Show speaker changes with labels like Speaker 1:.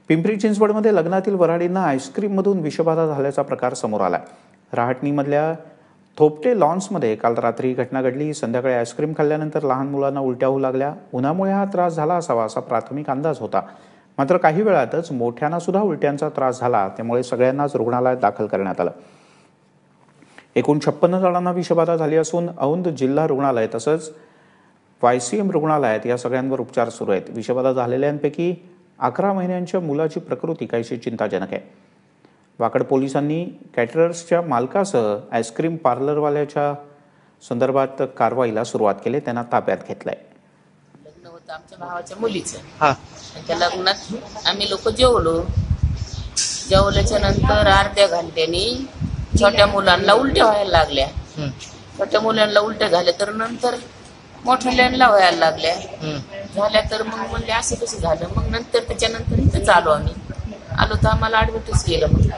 Speaker 1: पिंपरी चिंचवडमध्ये लग्नातील वऱ्हाडींना आईस्क्रीममधून विषबाधा झाल्याचा प्रकार समोर आलाय। रहाटणीमधल्या थोपटे लॉन्समध्ये काल रात्री घटना घडली। संध्याकाळी आईस्क्रीम खाल्ल्यानंतर लहान मुलांना उलट्या होऊ लागल्या। उन्हामुळे हा त्रास झाला असावा असा प्राथमिक अंदाज होता, मात्र काही वेळातच मोठ्यांना सुद्धा उलट्यांचा त्रास झाला, त्यामुळे सगळ्यांनाच रुग्णालयात दाखल करण्यात आलं। एकूण 56 जणांना विषबाधा झाली असून औंध जिल्हा रुग्णालय तसंच YCM रुग्णालयात या सगळ्यांवर उपचार सुरू आहेत। विषबाधा झालेल्यांपैकी 11 महिन्यांच्या मुलाची प्रकृती काहीशी चिंताजनक आहे। वाकड पोलिसांनी कॅटरर्सच्या मालकासह आईस्क्रीम पार्लरवाल्याच्या संदर्भात कारवाईला सुरुवात केली, त्यांना ताब्यात घेतलंय।
Speaker 2: लग्न होतं आमच्या भावाच्या मुलीचं। त्या लग्नात आम्ही लोक जेवल्याच्या नंतर अर्ध्या घंट्यानी छोट्या मुलांना उलट्या व्हायला लागल्या। छोट्या मुलांना उलट्या झाल्या तर नंतर मोठ्याला व्हायला लागल्या झाल्या, तर मग म्हणले असं कसं झालं। मग नंतर त्याच्यानंतर इथं आलो आम्ही, आलो तर आम्हाला ऍडमिटच केलं। मग